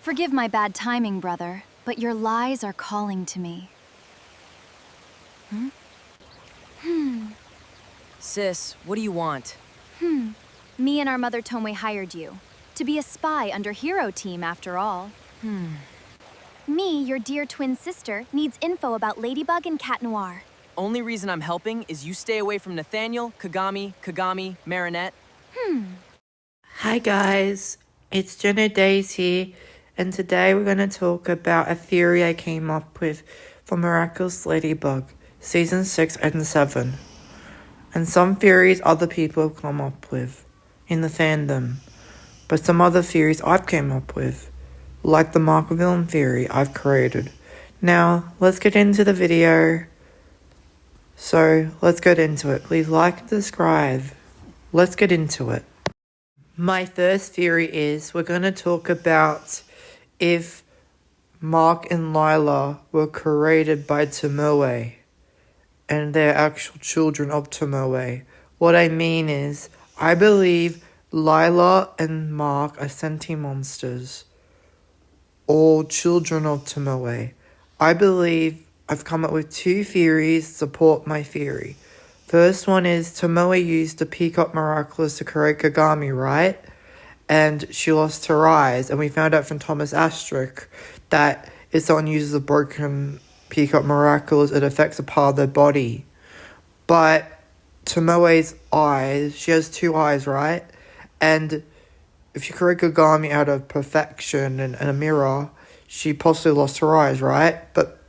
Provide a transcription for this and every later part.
Forgive my bad timing, brother, but your lies are calling to me. Sis, what do you want? Me and our mother Tomoe hired you. To be a spy under Hero Team, after all. Me, your dear twin sister, needs info about Ladybug and Cat Noir. Only reason I'm helping is you stay away from Nathaniel, Kagami, Marinette. Hi guys, it's Jenna Days here, and today we're going to talk about a theory I came up with for Miraculous Ladybug, Season 6 and 7. And some theories other people have come up with in the fandom, but some other theories I've came up with, like the Mark villain theory I've created. Now, let's get into the video. So, let's get into it. Please like and subscribe. Let's get into it. My first theory is we're going to talk about if Marc and Lila were created by Tomoe and they're actual children of Tomoe. What I mean is, I believe Lila and Marc are sentient monsters, all children of Tomoe. I believe I've come up with two theories to support my theory. First one is Tomoe used the Peacock Miraculous to create Kagami, right? And she lost her eyes, and we found out from Thomas Asterisk that if someone uses a broken Peacock Miraculous, it affects a part of their body. But Tomoe's eyes, she has two eyes, right? And if you create Kagami out of perfection and a mirror, she possibly lost her eyes, right? But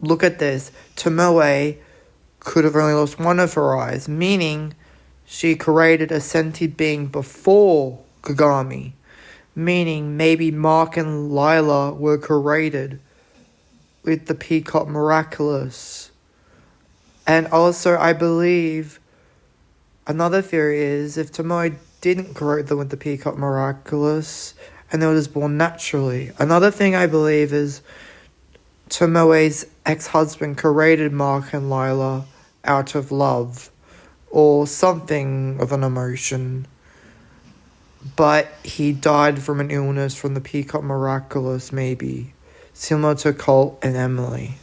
look at this. Tomoe could have only lost one of her eyes, meaning she created a sentient being before Kagami, meaning maybe Marc and Lila were created with the Peacock Miraculous. And also, I believe another theory is if Tomoe didn't create them with the Peacock Miraculous and they were just born naturally. Another thing I believe is Tomoe's ex-husband created Marc and Lila out of love or something of an emotion, but he died from an illness from the Peacock Miraculous, maybe, similar to Colt and Emily.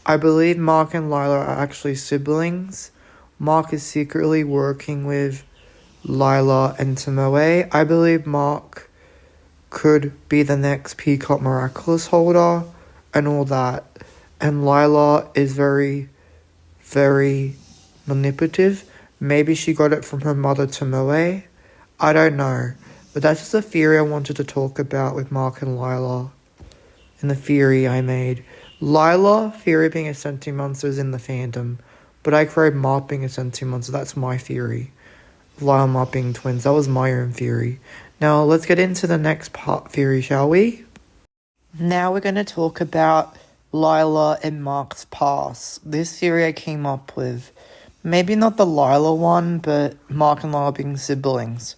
I believe Marc and Lila are actually siblings. Marc is secretly working with Lila and Tomoe. I believe Marc could be the next Peacock Miraculous holder and all that. And Lila is very, very manipulative. Maybe she got it from her mother Tomoe. I don't know. But that's just a theory I wanted to talk about with Marc and Lila. And the theory I made. Lila, theory being a sentient monster, is in the fandom. But I created Marc being a sentient monster. That's my theory. Lila and Marc being twins. That was my own theory. Now let's get into the next part theory, shall we? Now we're going to talk about Lila and Marc's past. This theory I came up with. Maybe not the Lila one, but Marc and Lila being siblings.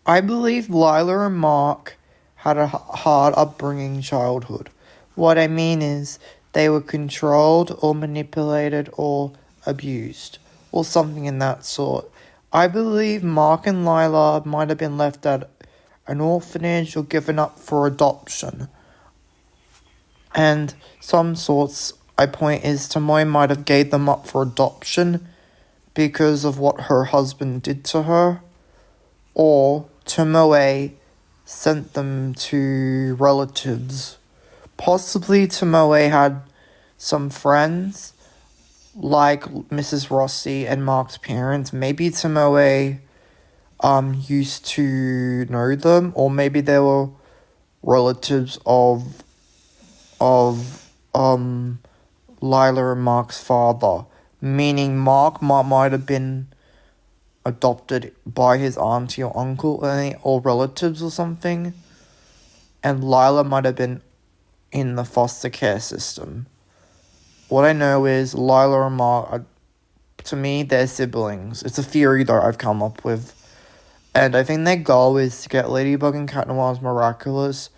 I believe Lila and Marc had a hard upbringing childhood. What I mean is they were controlled or manipulated or abused or something in that sort. I believe Marc and Lila might have been left at an orphanage or given up for adoption. And some sorts, I point is Tomoe might have gave them up for adoption because of what her husband did to her, or Tomoe sent them to relatives. Possibly Tomoe had some friends, like Mrs. Rossi and Marc's parents. Maybe Tomoe used to know them, or maybe they were relatives of Lila and Marc's father, meaning Marc might have been adopted by his auntie or uncle or relatives or something, and Lila might have been in the foster care system. What I know is Lila and Marc are, to me, they're siblings. It's a theory though I've come up with, and I think their goal is to get Ladybug and Cat Noir's Miraculous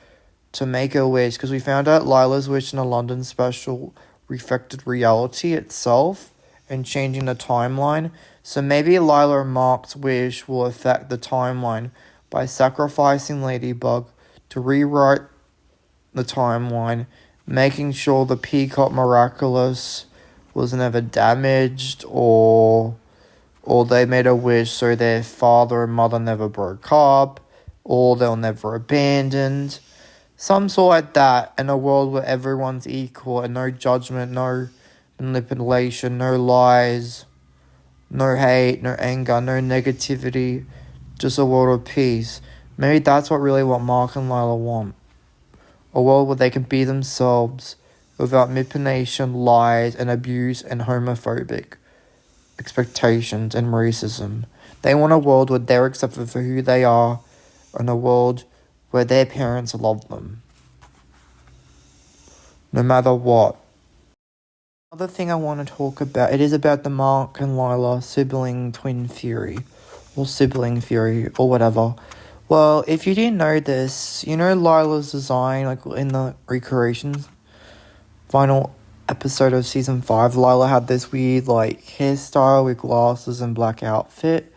to make a wish, because we found out Lila's wish in a London special reflected reality itself and changing the timeline. So maybe Lila and Marc's wish will affect the timeline by sacrificing Ladybug to rewrite the timeline, making sure the Peacock Miraculous was never damaged, or they made a wish so their father and mother never broke up, or they were never abandoned. Some sort like that, in a world where everyone's equal and no judgment, no manipulation, no lies, no hate, no anger, no negativity, just a world of peace. Maybe that's what Marc and Lila want. A world where they can be themselves without manipulation, lies, and abuse and homophobic expectations and racism. They want a world where they're accepted for who they are, and a world where their parents love them, no matter what. Another thing I want to talk about, it is about the Marc and Lila sibling twin theory, or sibling theory, or whatever. Well, if you didn't know this, you know Lila's design, like in the recreations final episode of season 5, Lila had this weird like hairstyle with glasses and black outfit.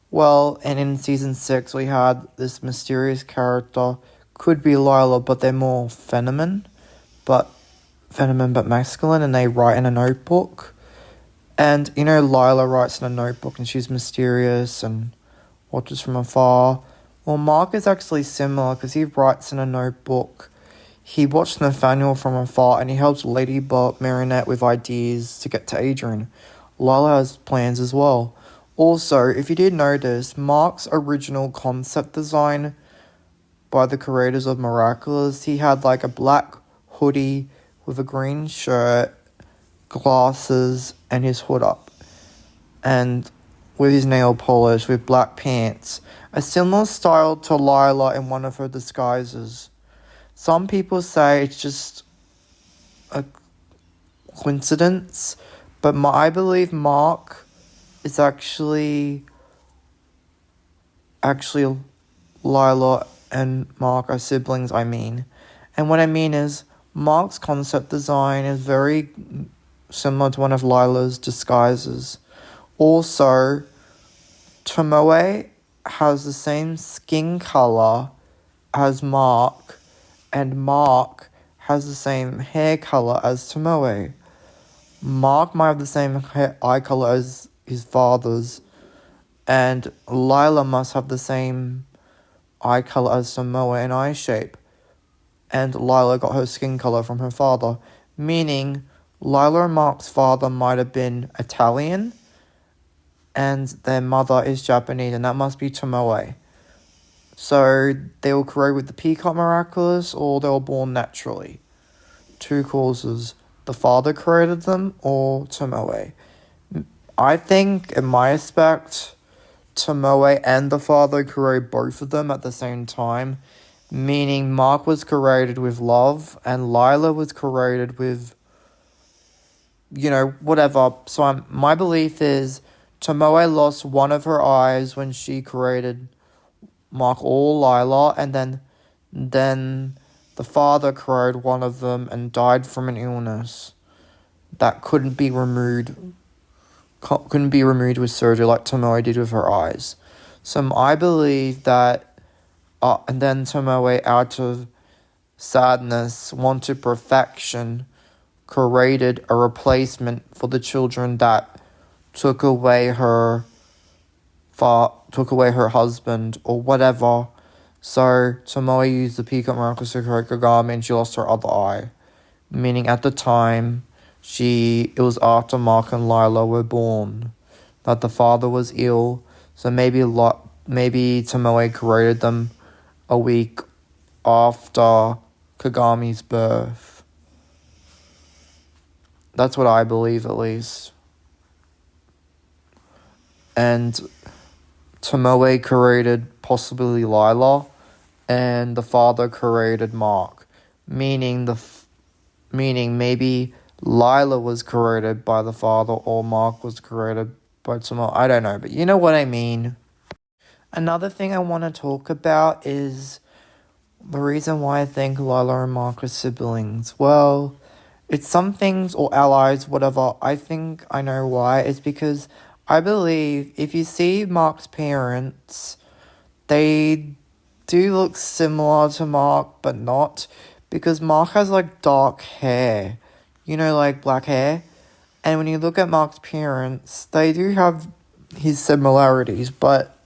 Well, and in season 6 we had this mysterious character, could be Lila, but they're more feminine but masculine, and they write in a notebook. And you know Lila writes in a notebook and she's mysterious and watches from afar. Well, Marc is actually similar because he writes in a notebook. He watched Nathaniel from afar and he helps Ladybug Marinette with ideas to get to Adrian. Lila has plans as well. Also, if you didn't notice, Marc's original concept design by the creators of Miraculous, he had like a black hoodie with a green shirt, glasses, and his hood up. And with his nail polish, with black pants. A similar style to Lila in one of her disguises. Some people say it's just a coincidence, but I believe Marc is actually Lila and Marc are siblings, I mean. And what I mean is, Marc's concept design is very similar to one of Lila's disguises. Also, Tomoe has the same skin color as Marc, and Marc has the same hair color as Tomoe. Marc might have the same eye color as his father's, and Lila must have the same eye color as Tomoe and eye shape. And Lila got her skin color from her father, meaning Lila and Marc's father might have been Italian, and their mother is Japanese, and that must be Tomoe. So they were created with the Peacock Miraculous, or they were born naturally. 2 causes. The father created them, or Tomoe. I think, in my aspect, Tomoe and the father created both of them at the same time, meaning Marc was created with love, and Lila was created with, whatever. So my belief is Tomoe lost one of her eyes when she created Marc or Lila, and then the father created one of them and died from an illness that couldn't be removed with surgery like Tomoe did with her eyes. So I believe that, and then Tomoe, out of sadness, wanted perfection, created a replacement for the children that took away her husband or whatever. So Tomoe used the Peacock Miraculous to create Kagami, and she lost her other eye. Meaning at the time, it was after Marc and Lila were born that the father was ill. So maybe Tomoe created them a week after Kagami's birth. That's what I believe, at least. And Tomoe created possibly Lila, and the father created Marc. Meaning maybe Lila was created by the father, or Marc was created by Tomoe. I don't know, but you know what I mean. Another thing I want to talk about is the reason why I think Lila and Marc are siblings. Well, it's some things, or allies, whatever. I think I know why. It's because I believe if you see Marc's parents, they do look similar to Marc, but not. because Marc has like dark hair, like black hair. And when you look at Marc's parents, they do have his similarities, but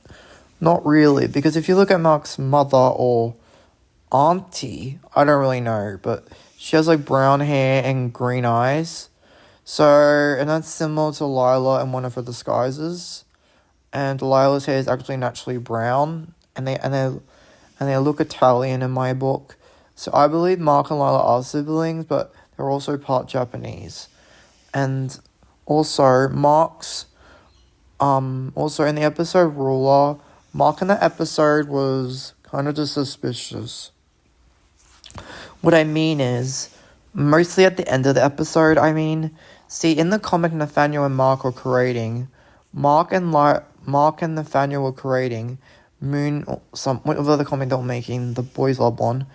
not really. Because if you look at Marc's mother or auntie, I don't really know, but she has like brown hair and green eyes. So, and that's similar to Lila in one of her disguises. And Lila's hair is actually naturally brown, and they look Italian in my book. So I believe Marc and Lila are siblings, but they're also part Japanese. And also also in the episode Ruler, Marc in that episode was kind of just suspicious. What I mean is, mostly at the end of the episode, see, in the comic Nathaniel and Marc were creating, Marc and Nathaniel were creating Moon, whatever the comic they were making, the Boys Love one,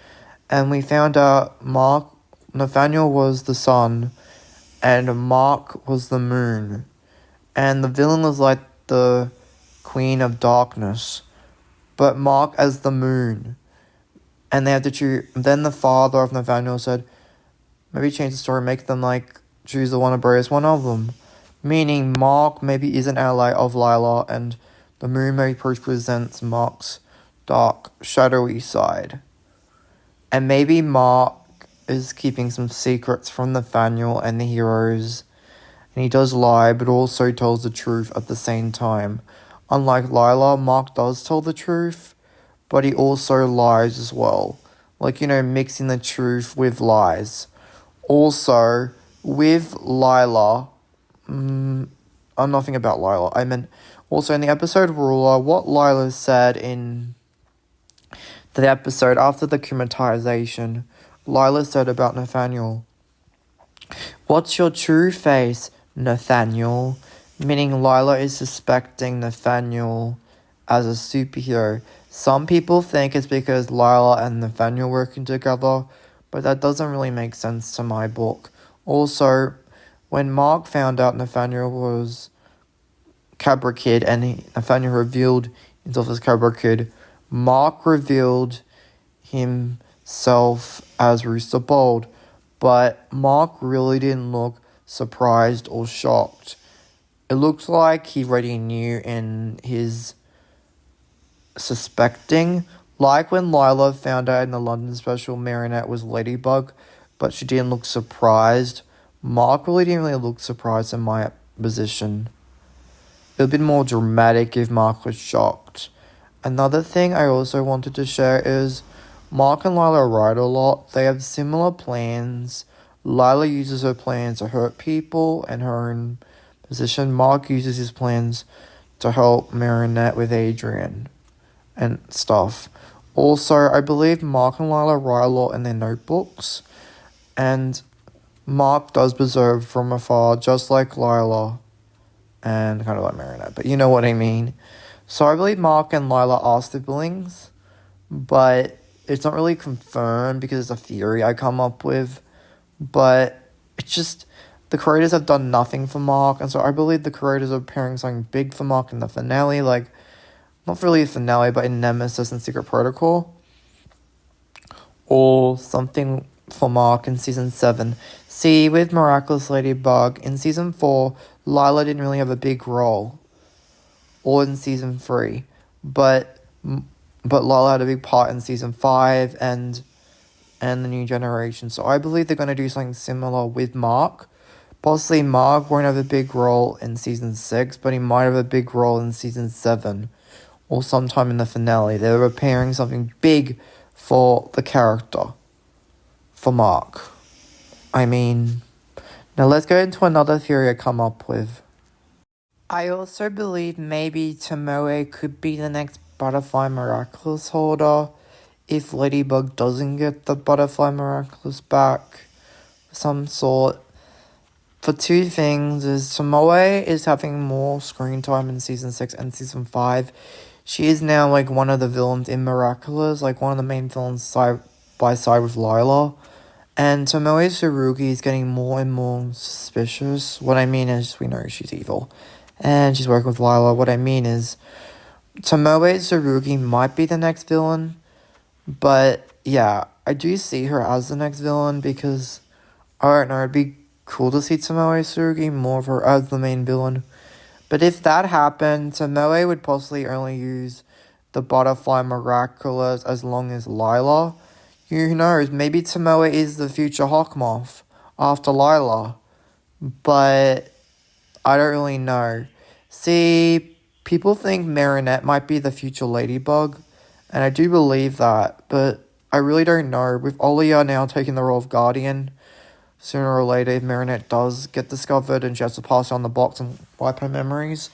and we found out Nathaniel was the sun, and Marc was the moon, and the villain was like the Queen of Darkness, but Marc as the moon. And they had to choose. Then the father of Nathaniel said, maybe change the story, make them like choose the one of bravest one of them. Meaning Marc maybe is an ally of Lila, and the moon maybe represents Marc's dark, shadowy side. And maybe Marc is keeping some secrets from Nathaniel and the heroes. And he does lie, but also tells the truth at the same time. Unlike Lila, Marc does tell the truth, but he also lies as well. Like, mixing the truth with lies. Also, with Lila, I'm nothing about Lila. I meant, also in the episode Ruler, what Lila said in the episode after the kumatization, Lila said about Nathaniel, "What's your true face, Nathaniel?" Meaning Lila is suspecting Nathaniel as a superhero. Some people think it's because Lila and Nathaniel working together, but that doesn't really make sense to my book. Also, when Marc found out Nathaniel was Cabra Kid and Nathaniel revealed himself as Cabra Kid, Marc revealed himself as Rooster Bold, but Marc really didn't look surprised or shocked. It looked like he already knew in his suspecting, like when Lila found out in the London special Marionette was Ladybug, but she didn't look surprised. Marc really didn't look surprised in my position. It would have been more dramatic if Marc was shocked. Another thing I also wanted to share is Marc and Lila write a lot. They have similar plans. Lila uses her plans to hurt people and her own position. Marc uses his plans to help Marionette with Adrian and stuff. Also, I believe Marc and Lila write a lot in their notebooks, and Marc does observe from afar, just like Lila, and kind of like Marionette, but you know what I mean. So I believe Marc and Lila are siblings, but it's not really confirmed because it's a theory I come up with, but it's just, the creators have done nothing for Marc, and so I believe the creators are preparing something big for Marc in the finale, like, not really a finale, but in Nemesis and Secret Protocol. Or something for Marc in Season 7. See, with Miraculous Ladybug, in Season 4, Lila didn't really have a big role. Or in Season 3. But Lila had a big part in Season 5 and The New Generation. So I believe they're going to do something similar with Marc. Possibly Marc won't have a big role in Season 6, but he might have a big role in Season 7. Or sometime in the finale. They're preparing something big for the character. For Marc. Now let's go into another theory I come up with. I also believe maybe Tomoe could be the next Butterfly Miraculous holder if Ladybug doesn't get the Butterfly Miraculous back of some sort. For two things is Tomoe is having more screen time in Season 6 and Season 5. She is now like one of the villains in Miraculous, like one of the main villains side by side with Lila. And Tomoe Tsurugi is getting more and more suspicious. What I mean is, we know she's evil. And she's working with Lila. What I mean is, Tomoe Tsurugi might be the next villain. But, yeah, I do see her as the next villain because, I don't know, it'd be cool to see Tomoe Tsurugi more of her as the main villain. But if that happened, Tomoe would possibly only use the Butterfly Miraculous as long as Lila. Who knows, maybe Tomoe is the future Hawkmoth after Lila. But I don't really know. See, people think Marinette might be the future Ladybug, and I do believe that, but I really don't know. With Olia now taking the role of Guardian, sooner or later, if Marinette does get discovered and she has to pass on the box and wipe her memories,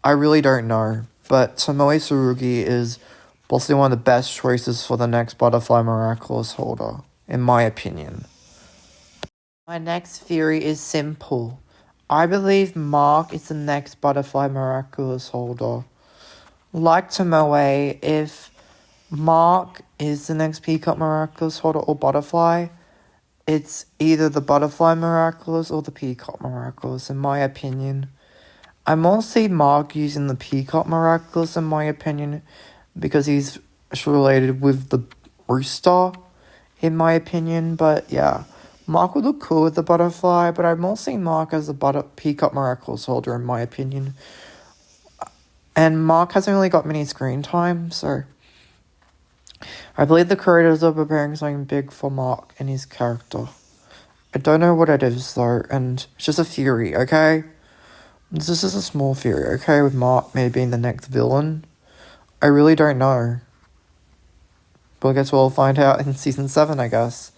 I really don't know. But Tomoe Tsurugi is possibly one of the best choices for the next Butterfly Miraculous holder, in my opinion. My next theory is simple. I believe Marc is the next Butterfly Miraculous holder. Like Tomoe, if Marc is the next Peacock Miraculous holder or Butterfly, it's either the Butterfly Miraculous or the Peacock Miraculous, in my opinion. I more see Marc using the Peacock Miraculous, in my opinion, because he's related with the rooster, in my opinion. But yeah, Marc would look cool with the Butterfly, but I more see Marc as the Peacock Miraculous holder, in my opinion. And Marc hasn't really got many screen time, so I believe the creators are preparing something big for Marc and his character. I don't know what it is, though, and it's just a theory, okay? This is a small theory, okay, with Marc maybe being the next villain. I really don't know. But I guess we'll find out in Season 7, I guess.